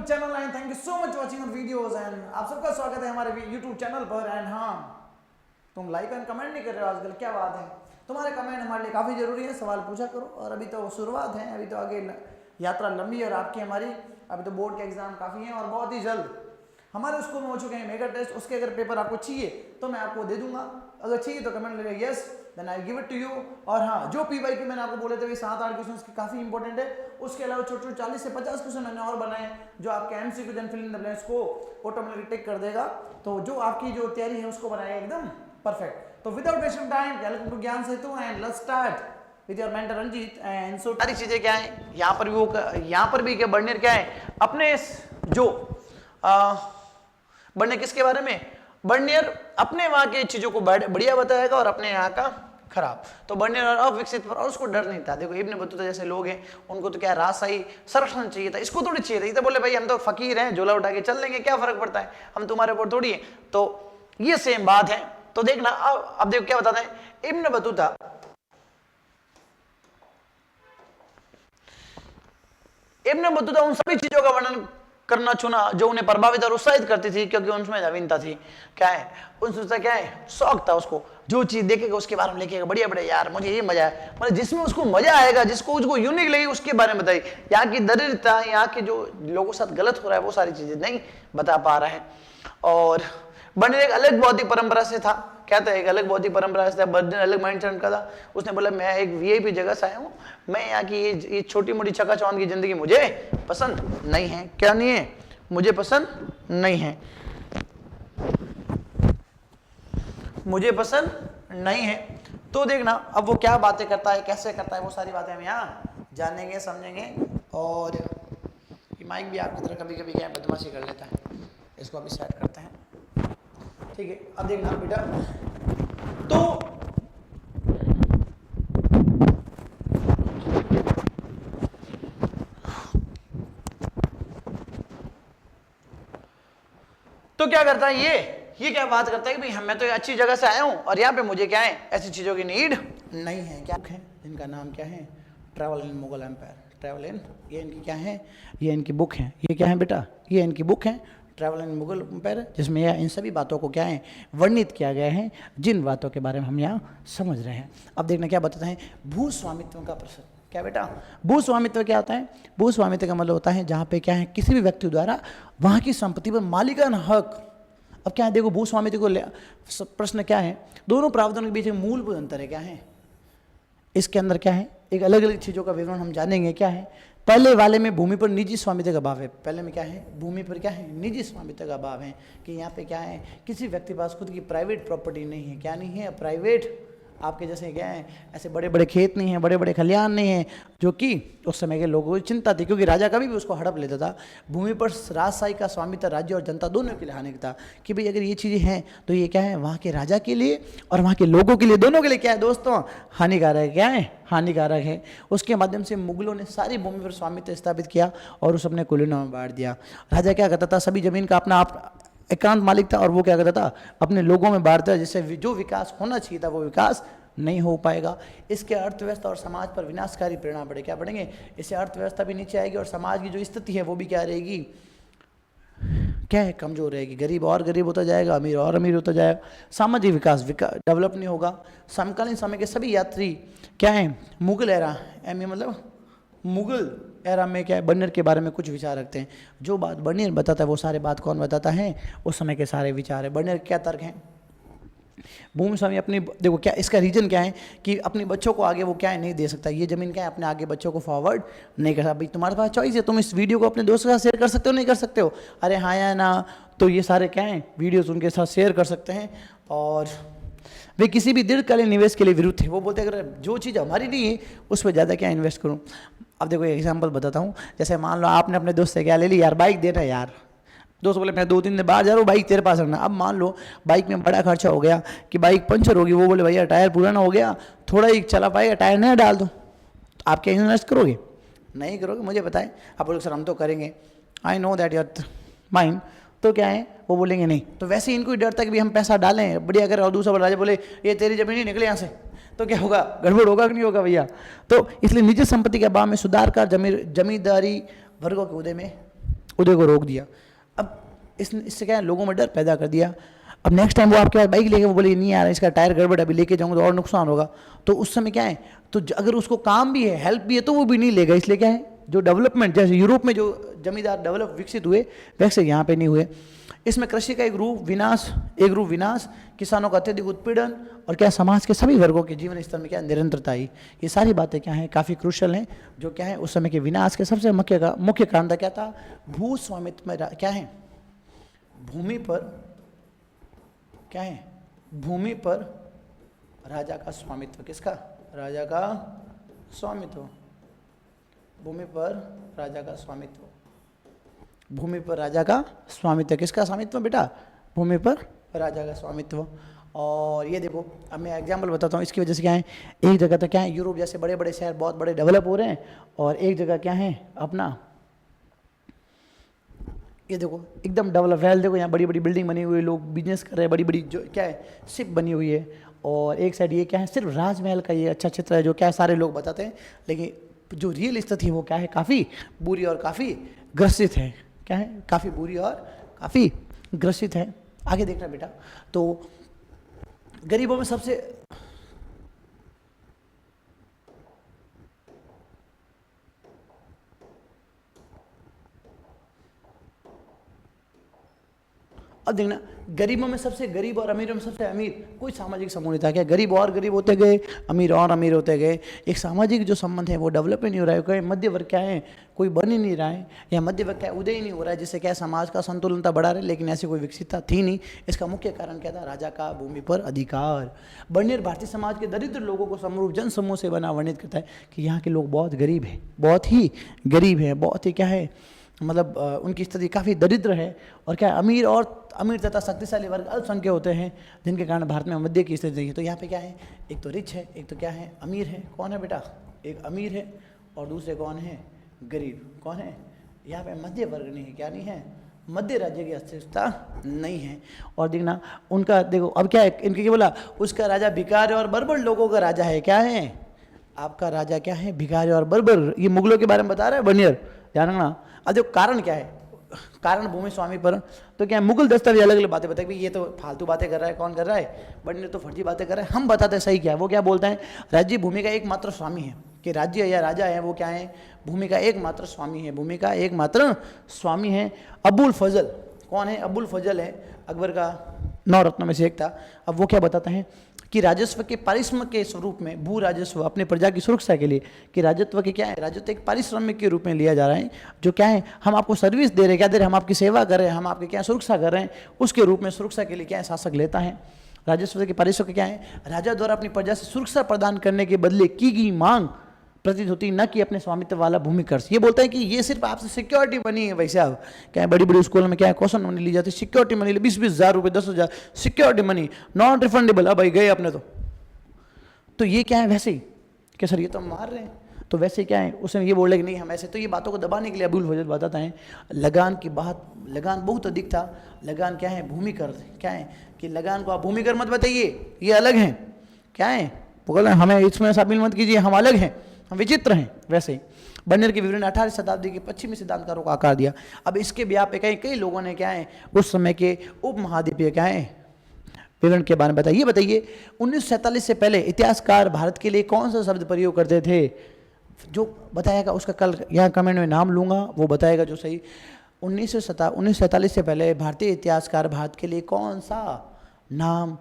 YouTube channel and thank you so much watching our videos एंड आप सबका स्वागत है हमारे YouTube चैनल पर। एंड हाँ, तुम लाइक एंड कमेंट नहीं कर रहे हो आजकल, क्या बात है? तुम्हारे कमेंट हमारे लिए काफ़ी ज़रूरी है, सवाल पूछा करो। और अभी तो शुरुआत है, अभी तो आगे यात्रा लंबी है और आपकी हमारी अभी तो बोर्ड के एग्जाम काफ़ी हैं और बहुत ही जल्द हमारे स्कूल में हो चुके हैं मेगा टेस्ट। उसके अगर पेपर आपको चाहिए तो मैं आपको दे दूंगा, अगर चाहिए तो कमेंट ले yes then I give it to you. और हाँ, जो PY की मैंने आपको बोले थे 7-8 क्वेश्चन की काफ़ी इंपॉर्टेंट है। उसके अलावा छोटे छोटे 40 से 50 क्वेश्चन मैंने और बनाए जो आपके MCQ जन फिल इन द ब्लैंक्स को ऑटोमेटिक टिक कर देगा। तो जो आपकी जो तैयारी है उसको बनाएगा एकदम परफेक्ट। तो without wasting time welcome to Gyan Setu and let's start with your mentor Ranjeet. And so सारी चीजें क्या है यहाँ पर भी, वो यहाँ पर भी क्या बर्नियर क्या है अपने जो बर्नियर किसके बारे में, बर्नियर अपने वहां के चीजों को बढ़िया बताएगा और अपने यहाँ का खराब। तो बर्नियर और अविकसित पर और उसको डर नहीं था। देखो इब्न बतूता जैसे लोग हैं उनको तो क्या राजशाही संरक्षण चाहिए था, इसको थोड़ी चाहिए था। ये तो बोले भाई हम तो फकीर हैं, झोला उठा के चल लेंगे, क्या फर्क पड़ता है, हम तुम्हारे ऊपर थोड़ी है। तो ये सेम बात है। तो देखना अब देखो क्या बताता है इब्न बतूता। इब्न बतूता उन सभी चीजों का वर्णन करना चुना जो उन्हें प्रभावित और उत्साहित करती थी, क्योंकि उनमें नवीनता थी। क्या है उनसे, क्या है शौक था उसको, जो चीज देखेगा उसके बारे में लिखेगा, बढ़िया बढ़िया यार मुझे ये मजा है, मतलब जिसमें उसको मजा आएगा, जिसको उसको यूनिक लगे उसके बारे में बताइए। यहाँ की दरिद्रता, यहाँ के जो लोगों के साथ गलत हो रहा है वो सारी चीजें नहीं बता पा रहा है। और बर्नियर एक अलग बौद्धिक परंपरा से था, क्या था एक अलग बौद्धिक परंपरा से था, बर्नियर अलग माइंडसेट का था। उसने बोला मैं एक VIP जगह से आया हूँ, मैं यहाँ की ये छोटी मोटी चकाचौंध की जिंदगी मुझे पसंद नहीं है। क्या नहीं है, मुझे पसंद नहीं है, मुझे पसंद नहीं है। तो देखना अब वो क्या बातें करता है, कैसे करता है, वो सारी बातें हम यहाँ जानेंगे समझेंगे। और ये माइक भी आपकी तरह कभी कभी क्या बदमाशी कर लेता है, इसको अभी सेट करते हैं, ठीक है। अब देखना बेटा, तो क्या करता है ये क्या बात करता है कि भाई मैं तो अच्छी जगह से आया हूं और यहाँ पे मुझे क्या है ऐसी चीजों की नीड नहीं है। क्या है इनका नाम क्या है, travel in Mughal empire, travel in, ये इनकी क्या है, ये इनकी बुक है। ये क्या है बेटा, ये इनकी बुक है ट्रैवल इन मुगल एम्पायर, जिसमें यह इन सभी बातों को क्या है वर्णित किया गया है, जिन बातों के बारे में हम यहाँ समझ रहे हैं। अब देखना क्या बताते हैं, भूस्वामित्व का प्रश्न। क्या बेटा, भूस्वामित्व क्या होता है? भूस्वामित्व का मतलब होता है जहाँ पे क्या है किसी भी व्यक्ति द्वारा वहाँ की संपत्ति पर मालिकाना हक। अब क्या है देखो, भूस्वामित्व को प्रश्न क्या है, दोनों प्रावधानों के बीच एक मूलभूत अंतर है। क्या है इसके अंदर, क्या है एक अलग अलग चीज़ों का विवरण हम जानेंगे। क्या है, पहले वाले में भूमि पर निजी स्वामित्व का भाव है, पहले में क्या है भूमि पर क्या है निजी स्वामित्व का भाव है, कि यहाँ पे क्या है किसी व्यक्ति के पास खुद की प्राइवेट प्रॉपर्टी नहीं है। क्या नहीं है, प्राइवेट, आपके जैसे क्या है ऐसे बड़े बड़े खेत नहीं है, बड़े बड़े खलिहान नहीं है, जो कि उस समय के लोगों की चिंता थी, क्योंकि राजा कभी भी उसको हड़प लेता था। भूमि पर राजशाही का स्वामित्व राज्य और जनता दोनों के लिए हानिक था, कि भाई अगर ये चीज़ें हैं तो ये क्या है वहाँ के राजा के लिए और वहाँ के लोगों के लिए, दोनों के लिए क्या है दोस्तों हानिकारक है। क्या है हानिकारक है। उसके माध्यम से मुगलों ने सारी भूमि पर स्वामित्व स्थापित किया और उस अपने कुलीनों में बांट दिया। राजा क्या करता था, सभी जमीन का अपना आप एकांत मालिक था और वो क्या करता था अपने लोगों में बांटता, जिससे जो विकास होना चाहिए था वो विकास नहीं हो पाएगा। इसके अर्थव्यवस्था और समाज पर विनाशकारी परिणाम पड़े। क्या पड़ेंगे, इससे अर्थव्यवस्था भी नीचे आएगी और समाज की जो स्थिति है वो भी क्या रहेगी, क्या है कमजोर रहेगी। गरीब और गरीब होता जाएगा, अमीर और अमीर होता जाएगा, सामाजिक विकास डेवलप नहीं होगा। समकालीन समय के सभी यात्री क्या है मुगल एरा, मतलब मुगल एरा में क्या है बर्नियर के बारे में कुछ विचार रखते हैं। जो बात बर्नियर बताता है वो सारे बात कौन बताता है, उस समय के सारे विचार है। बर्नियर क्या तर्क है, भूमि स्वामी अपनी, देखो क्या इसका रीजन क्या है कि अपने बच्चों को आगे वो क्या है नहीं दे सकता, ये जमीन क्या है अपने आगे बच्चों को फॉरवर्ड नहीं कर सकता। भाई तुम्हारे पास चॉइस है, तुम इस वीडियो को अपने दोस्तों के साथ शेयर कर सकते हो नहीं कर सकते हो, अरे हाँ या ना, तो ये सारे क्या हैं वीडियोस उनके साथ शेयर कर सकते हैं। और वे किसी भी दीर्घकालीन निवेश के लिए विरुद्ध थे, वो बोलते हैं अगर जो चीज़ हमारी नहीं है उस पर ज़्यादा क्या इन्वेस्ट करूँ। अब देखो एक एग्जाम्पल बताता हूँ, जैसे मान लो आपने अपने दोस्त से क्या ले ली, यार बाइक देना यार, दोस्त बोले मैं 2-3 दिन बाहर जा रहा हूँ, बाइक तेरे पास रखना। अब मान लो बाइक में बड़ा खर्चा हो गया कि बाइक पंचर होगी, वो बोले भैया टायर पुराना हो गया, थोड़ा ही चला पाएगा, टायर नया डाल दो, तो आप क्या इन्वेस्ट करोगे? नहीं करोगे, मुझे बताएं। आप बोलोगे सर हम तो करेंगे, I know that your mind, तो क्या है वो बोलेंगे नहीं। तो वैसे ही इनको ही डर था कि भी हम पैसा डालें बढ़िया करें, और दूसरा राजा बोले ये तेरी जमीन ही निकले यहाँ से, तो क्या होगा, गड़बड़ होगा कि नहीं होगा भैया। तो इसलिए निजी संपत्ति के अभाव में सुधार कर जमींदारी वर्गों के उदय में उदय को रोक दिया। अब इससे क्या है, लोगों में डर पैदा कर दिया। अब नेक्स्ट टाइम वो आपके पास बाइक लेके वो बोले नहीं यार इसका टायर गड़बड़ है, अभी लेके जाऊंगा तो और नुकसान होगा, तो उस समय क्या है, तो अगर उसको काम भी है हेल्प भी है तो वो भी नहीं लेगा। इसलिए क्या है, जो डेवलपमेंट जैसे यूरोप में जो जमींदार डेवलप विकसित हुए वैसे यहाँ पे नहीं हुए। इसमें कृषि का एक रूप विनाश, किसानों का अत्यधिक उत्पीड़न और क्या समाज के सभी वर्गों के जीवन स्तर में क्या निरंतरता आई। ये सारी बातें क्या हैं, काफ़ी क्रूशल हैं, जो क्या है उस समय के विनाश के सबसे मुख्य कारण था क्या था, भू स्वामित्व में क्या है, भूमि पर क्या है, भूमि पर राजा का स्वामित्व। किसका, राजा का स्वामित्व। भूमि पर राजा का स्वामित्व, भूमि पर राजा का स्वामित्व। किसका स्वामित्व बेटा, भूमि पर राजा का स्वामित्व। और ये देखो, अब मैं एग्जाम्पल बताता हूँ, इसकी वजह से क्या है, एक जगह तो क्या है, यूरोप जैसे बड़े बड़े शहर बहुत बड़े डेवलप हो रहे हैं, और एक जगह क्या है अपना, ये देखो एकदम डेवलप वेल, देखो यहाँ बड़ी बड़ी बिल्डिंग बनी हुई है, लोग बिजनेस कर रहे हैं, बड़ी बड़ी जो क्या है शिप बनी हुई है, और एक साइड ये क्या है सिर्फ राजमहल का ये अच्छा चित्र है जो क्या है सारे लोग बताते हैं, लेकिन जो रियल स्थिति है वो क्या है, काफ़ी बुरी और काफ़ी ग्रसित है। क्या है, काफ़ी बुरी और काफ़ी ग्रसित है। आगे देखना बेटा, तो गरीबों में सबसे अब देखना, गरीबों में सबसे गरीब और अमीरों में सबसे अमीर कोई सामाजिक समूह नहीं था। क्या गरीब और गरीब होते गए, अमीर और अमीर होते गए, एक सामाजिक जो संबंध है वो डेवलप ही नहीं हो रहा है। कोई मध्य वर्ग क्या है, कोई बन ही नहीं रहा है, या मध्य वर्ग क्या है, उदय ही नहीं हो रहा है, जिससे क्या समाज का संतुलनता बढ़ा रहे, लेकिन ऐसी कोई विकसितता थी नहीं। इसका मुख्य कारण क्या था, राजा का भूमि पर अधिकार। बर्नियर भारतीय समाज के दरिद्र लोगों को समरूप जन समूह से बना वर्णित करता है कि यहाँ के लोग बहुत गरीब है, बहुत ही गरीब है, बहुत ही क्या है, मतलब उनकी स्थिति काफ़ी दरिद्र है, और क्या अमीर और अमीर तथा शक्तिशाली वर्ग अल्पसंख्यक होते हैं, जिनके कारण भारत में मध्य की स्थिति है। तो यहाँ पे क्या है, एक तो रिच है, एक तो क्या है अमीर है। कौन है बेटा, एक अमीर है और दूसरे कौन है, गरीब। कौन है, यहाँ पे मध्य वर्ग नहीं है, क्या नहीं है, मध्य राज्य की अस्थिरता नहीं है। और देखना उनका, देखो अब क्या है, इनके क्या बोला, उसका राजा भिखारी और बर्बर लोगों का राजा है। क्या है, आपका राजा क्या है, भिखारी और बर्बर। ये मुगलों के बारे में बता रहा है बर्नियर, ध्यान रखना। अब देखो कारण क्या है, कारण भूमि स्वामी पर, तो क्या है मुगल दस्तावेज अलग अलग बातें बताए, ये तो फालतू बातें कर रहा है। कौन कर रहा है, बर्नियर तो फर्जी बातें कर रहा है। हम बताते हैं सही क्या है। वो क्या बोलता है, राज्य भूमि का एकमात्र स्वामी है, कि राज्य या राजा है वो क्या है, भूमि का एकमात्र स्वामी है, भूमि का एकमात्र स्वामी है। अबुल फजल, कौन है, अबुल फजल है, अकबर का 9 रत्नों में से एक था। अब वो क्या बताता है कि राजस्व के पारिश्रमिक के स्वरूप में, भू राजस्व अपने प्रजा की सुरक्षा के लिए, कि राजत्व के क्या है, राजत्व एक पारिश्रमिक के रूप में लिया जा रहा है, जो क्या है हम आपको सर्विस दे रहे हैं, क्या दे रहे हैं, हम आपकी सेवा कर रहे हैं, हम आपकी क्या सुरक्षा कर रहे हैं, उसके रूप में सुरक्षा के लिए क्या है शासक लेता है। राजस्व के पारिश्रमिक क्या है, राजा द्वारा अपनी प्रजा से सुरक्षा प्रदान करने के बदले की गई मांग प्रतीत होती, न कि अपने स्वामित्व वाला भूमि कर्ज। ये बोलता है कि ये सिर्फ आपसे सिक्योरिटी मनी है। वैसे आप क्या है, बड़ी बड़ी स्कूल में क्या है क्वेश्चन मनी ली जाती है, सिक्योरिटी मनी 20-20 हज़ार रुपये, 10,000 सिक्योरिटी मनी, नॉट रिफंडेबल। अब भाई गए अपने तो ये क्या है, वैसे ही कि सर ये तो हम मार रहे हैं, तो वैसे क्या है उसने ये बोले कि नहीं हम ऐसे। तो ये बातों को दबाने के लिए अबुल फजल बताता है, लगान की बात, लगान बहुत अधिक था। लगान क्या है, भूमि कर, क्या है कि लगान को आप भूमि कर मत बताइए, ये अलग है, क्या है वो बोला हमें इसमें शामिल मत कीजिए, हम अलग हैं, हम विचित्र हैं। वैसे ही बर्नियर के विवरण 18वीं शताब्दी के पश्चिमी सिद्धांतकारों को आकार दिया। अब इसके ब्याह पे कई लोगों ने क्या है उस समय के उपमहाद्वीपीय क्या है विवरण के बारे में बताइए। बताइए 1947 से पहले इतिहासकार भारत के लिए कौन सा शब्द प्रयोग करते थे, जो बताएगा उसका कल यहाँ कमेंट में नाम लूँगा, वो बताएगा जो सही। 1947 से पहले भारतीय इतिहासकार भारत के लिए कौन सा नाम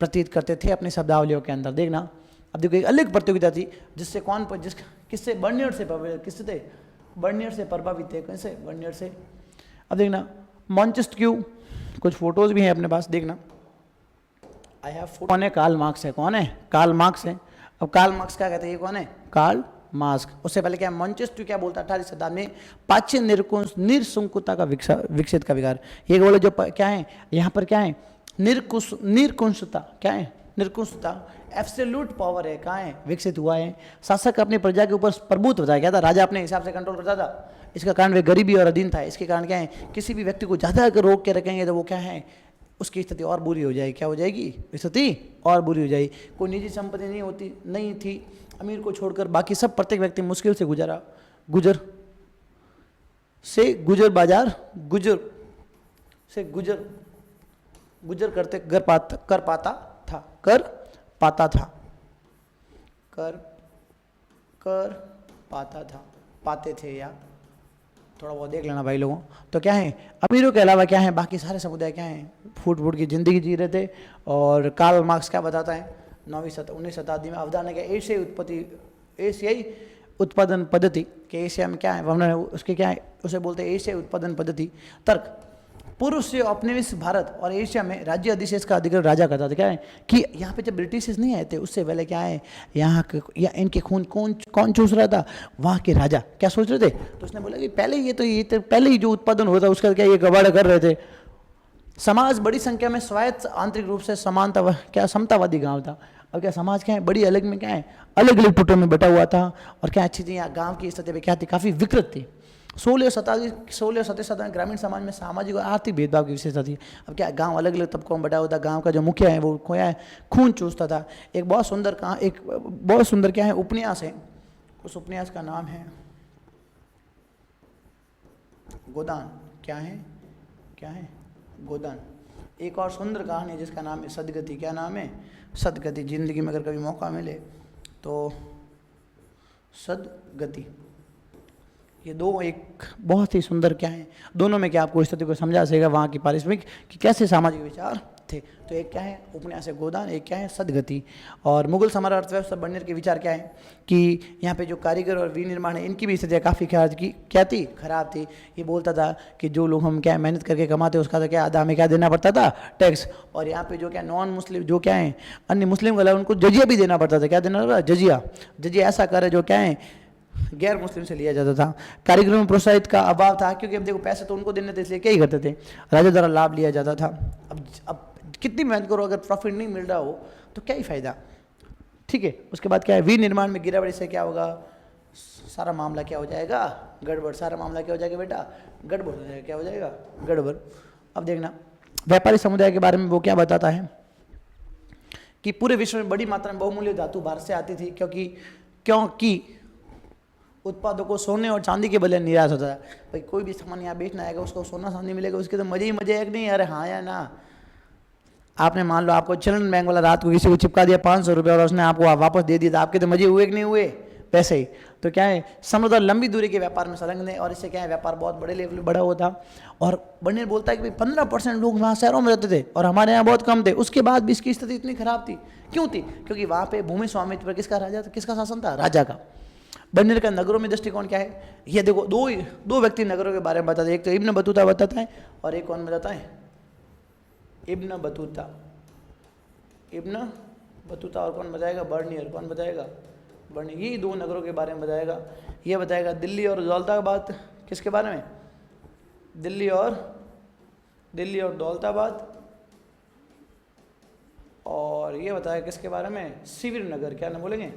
प्रतीत करते थे अपनी शब्दावलियों के अंदर। देखना, अब देखो एक अलग प्रतियोगिता थी जिससे किससे, बर्नियर से प्रभावित, किससे थे, बर्नियर से प्रभावित थे। कैसे, बर्नियर से। अब देखना मॉन्टेस्क्यू, कुछ फोटोज भी हैं अपने पास, देखना आई हैव फोटो। कौन है, कार्ल मार्क्स है। कौन है, कार्ल मार्क्स है। अब कार्ल मार्क्स क्या कहते हैं, ये कौन है, कार्ल मार्क्स। उससे पहले क्या मॉन्टेस्क्यू क्या बोलता है 18वीं शताब्दी में, पाच्य निरंकुशता का विकसित का विकार। ये बोले जो क्या है यहाँ पर क्या है, निरंकुशता, क्या है निरंकुशता, एब्सोल्यूट पावर है, कहाँ है विकसित हुआ है। शासक अपनी प्रजा के ऊपर प्रभुत्व बताया, क्या था, राजा अपने हिसाब से कंट्रोल करता था। इसका कारण वे गरीबी और अधीन था। इसके कारण क्या है, किसी भी व्यक्ति को ज़्यादा अगर रोक के रखेंगे तो वो क्या है, उसकी स्थिति और बुरी हो जाएगी। क्या हो जाएगी, स्थिति और बुरी हो जाएगी। कोई निजी संपत्ति नहीं थी, अमीर को छोड़कर बाकी सब प्रत्येक व्यक्ति मुश्किल से गुजर से गुजर बाजार, गुजर से गुजर, गुजर करते कर पाता था, कर पाता था, कर पाता था, पाते थे, या थोड़ा बहुत देख लेना भाई लोगों। तो क्या है, अमीरों के अलावा क्या है बाकी सारे समुदाय क्या हैं, फूट फूट की ज़िंदगी जी रहे थे। और कार्ल मार्क्स क्या बताता है, 19वीं शताब्दी में अवधारणा क्या, एशियाई उत्पादन पद्धति के, एशिया में क्या है हमने उसके क्या है, उसे बोलते हैं एशियाई उत्पादन पद्धति तर्क। पूर्व से औपनिवेशिक भारत और एशिया में राज्य अधिशेष का अधिकार राजा करता था। क्या है कि यहाँ पे जब ब्रिटिश नहीं आए थे उससे पहले क्या है, यहाँ या इनके खून कौन चूस रहा था, वहाँ के राजा क्या सोच रहे थे। तो उसने बोला कि पहले ये तो पहले ही जो उत्पादन होता उसका क्या ये गवाड़ा कर रहे थे। समाज बड़ी संख्या में स्वायत्त आंतरिक रूप से समानता क्या समतावादी गाँव था। अब क्या समाज क्या है बड़ी अलग में क्या है अलग अलग टुकड़ों में बटा हुआ था। और क्या अच्छी थी यहाँ गाँव की स्थिति क्या थी, काफ़ी विकृत थी। 16 और 17 शताब्दी ग्रामीण समाज में सामाजिक और आर्थिक भेदभाव की विशेषता थी। अब क्या गांव अलग अलग तबकों में बटा हुआ था। गांव का जो मुखिया है वो खोया है खून चूसता था। एक बहुत सुंदर क्या है उपन्यास है, उस उपन्यास का नाम है गोदान। क्या है गोदान। एक और सुंदर कहानी है जिसका नाम है सदगति। क्या नाम है, सदगति। जिंदगी में अगर कभी मौका मिले तो सदगति। ये दो एक बहुत ही सुंदर क्या है, दोनों में क्या आपको स्थिति को समझा सकेगा वहाँ की पारिश्रमिक कि कैसे सामाजिक विचार थे। तो एक क्या है उपन्यास है गोदान, एक क्या है सदगति। और मुगल सम्राट अर्थव्यवस्था बर्नियर के विचार क्या है कि यहाँ पे जो कारीगर और विनिर्माण है इनकी भी स्थितियाँ काफ़ी क्या थी, खराब थी। ये बोलता था कि जो लोग हम क्या मेहनत करके कमाते उसका तो क्या आधा हमें क्या देना पड़ता था, टैक्स। और यहाँ पे जो क्या नॉन मुस्लिम जो क्या है अन्य मुस्लिम वाला उनको जजिया भी देना पड़ता था। क्या देना पड़ता, जजिया ऐसा कर जो क्या है गैर मुस्लिम से लिया जाता था। कारीगरों में प्रोत्साहित का अभाव था क्योंकि अब देखो पैसे तो उनको देने थे इसलिए क्या ही करते थे, राजा द्वारा लाभ लिया जाता था। अब कितनी मेहनत करो अगर प्रॉफिट नहीं मिल रहा हो तो क्या ही फायदा। ठीक है, उसके बाद क्या है विनिर्माण में गिरावट से क्या होगा, सारा मामला क्या हो जाएगा गड़बड़। सारा मामला क्या हो जाएगा बेटा, गड़बड़ हो जाएगा। क्या हो जाएगा, गड़बड़। अब देखना व्यापारी समुदाय के बारे में वो क्या बताता है कि पूरे विश्व में बड़ी मात्रा में बहुमूल्य धातु भारत से आती थी क्योंकि उत्पादों को सोने और चांदी के बदले निर्यात होता है। भाई कोई भी सामान यहाँ बेचना आएगा उसको सोना चांदी मिलेगा, उसके तो मजे ही मजे है कि नहीं। अरे हाँ या ना। आपने मान लो आपको चिल्ड्रन बैंक वाला रात को किसी को चिपका दिया 500 रुपये और उसने आपको वापस दे दिया, तो आपके तो मजे हुए कि नहीं हुए पैसे ही। तो क्या है समृद्ध और लंबी दूरी के व्यापार में संलग्न है और इससे क्या है व्यापार बहुत बड़े लेवल पर बढ़ा हुआ था। और बर्नियर बोलता है कि 15% लोग वहाँ शहरों में रहते थे और हमारे यहाँ बहुत कम थे। उसके बाद भी इसकी स्थिति इतनी खराब थी, क्यों थी, क्योंकि वहाँ पे भूमि स्वामित्व पर किसका राजा था, किसका शासन था, राजा का। बर्नियर का नगरों में दृष्टिकोण क्या है, ये देखो दो व्यक्ति नगरों के बारे में बताते हैं। एक तो इब्न बतूता बताता है और एक कौन बताता है, इब्न बतूता। इब्न बतूता और कौन बताएगा, बर्नियर। कौन बताएगा, बर्नियर। यही दो नगरों के बारे में बताएगा। ये बताएगा दिल्ली और दौलताबाद, किसके बारे में, दिल्ली और दौलताबाद। और ये बताएगा किसके बारे में, शिविर नगर। क्या ना बोलेंगे,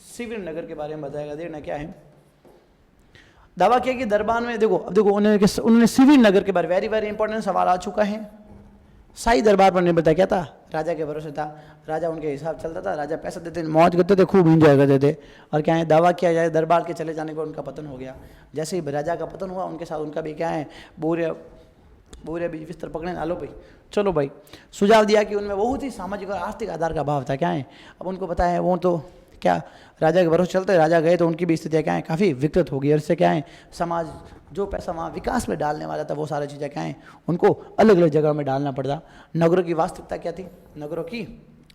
शिविर नगर के बारे में बताएगा। देखना क्या है, दावा किया कि दरबार में देखो, अब देखो उन्होंने शिविर नगर के बारे में वेरी इंपॉर्टेंट सवाल आ चुका है। शाही दरबार पर निर्भर क्या था, राजा के भरोसे था। राजा उनके हिसाब चलता था, राजा पैसा देते मौज करते थे, खूब इंजॉय करते थे। और क्या है दावा किया जाए दरबार के चले जाने पर उनका पतन हो गया। जैसे ही राजा का पतन हुआ उनके साथ उनका भी क्या है बोरे बीज बिस्तर पकड़े ना लो भाई, चलो भाई। सुझाव दिया कि उनमें बहुत ही सामाजिक और आर्थिक आधार का अभाव था। क्या है अब उनको पता है वो तो क्या राजा के भरोसे चलते, राजा गए तो उनकी भी स्थितियाँ क्या है काफ़ी विकृत हो गई। और इससे क्या है समाज जो पैसा वहाँ विकास में डालने वाला था वो सारी चीज़ें क्या हैं उनको अलग अलग जगह में डालना पड़ता। नगरों की वास्तविकता क्या थी, नगरों की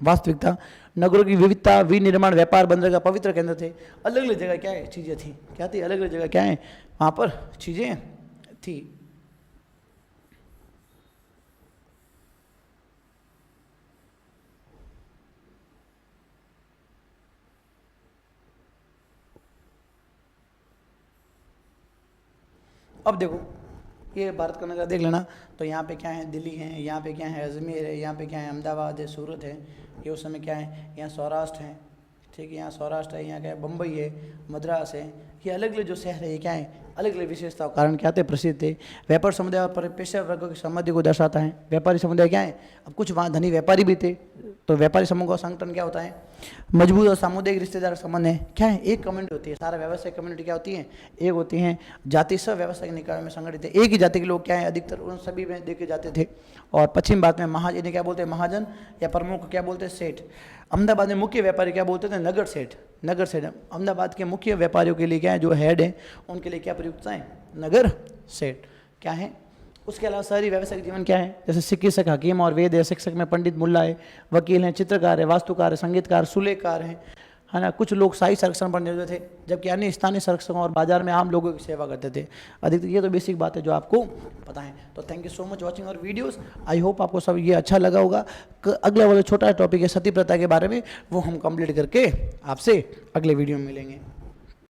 वास्तविकता, नगरों की विविधता, विनिर्माण, व्यापार, बंदरगाह पवित्र केंद्र थे। अलग अलग जगह क्या है चीज़ें थी, क्या थी अलग अलग जगह क्या है वहाँ पर चीज़ें थी। अब देखो ये भारत का नज़ारा देख लेना। तो यहाँ पे क्या है दिल्ली है, यहाँ पे क्या है अजमेर है, यहाँ पे क्या है अहमदाबाद है, सूरत है। ये उस समय क्या है यहाँ सौराष्ट्र है, ठीक है, यहाँ सौराष्ट्र है, यहाँ क्या है बम्बई है, मद्रास है, ये अलग अलग जो शहर है ये क्या है, अलग अलग विशेषताओं कारण क्या थे, प्रसिद्ध थे। व्यापार समुदाय और पेशेवर वर्गों की संबंधी को दर्शाता है। व्यापारी समुदाय क्या है, अब कुछ वहाँ धनी व्यापारी भी थे, तो व्यापारी समूह का संगठन क्या होता है, मजबूत और सामुदायिक रिश्तेदार संबंध है, क्या है, एक कम्युनिटी होती है। सारा व्यवसायिक कम्युनिटी क्या होती है, एक होती है। जाति सब व्यवसायिक निकाय में संगठित है, एक ही जाति के लोग क्या है अधिकतर उन सभी में देखे जाते थे। और पश्चिम भारत में महाजन क्या बोलते हैं, महाजन या प्रमुख क्या बोलते हैं, सेठ। अहमदाबाद में मुख्य व्यापारी क्या बोलते थे, नगर सेठ। नगर सेठ अहमदाबाद के मुख्य व्यापारियों के लिए क्या है, जो हेड है उनके लिए क्या प्रयुक्त है, नगर सेठ क्या है। उसके अलावा शहरी व्यवसायिक जीवन क्या है, जैसे चिकित्सक, हकीम और वेद है, शिक्षक में पंडित, मुल्ला है, वकील हैं, चित्रकार है, वास्तुकार है, संगीतकार, सुलेखकार हैं, है ना। कुछ लोग शाही संरक्षण पर निर्भर थे, जबकि अन्य स्थानीय संरक्षकों और बाजार में आम लोगों की सेवा करते थे अधिकतर। ये तो बेसिक बात है जो आपको पता है। तो thank you so much watching our videos. I hope आपको सब ये अच्छा लगा होगा। अगला वाला छोटा टॉपिक है सती प्रथा के बारे में, वो हम कंप्लीट करके आपसे अगले वीडियो में मिलेंगे।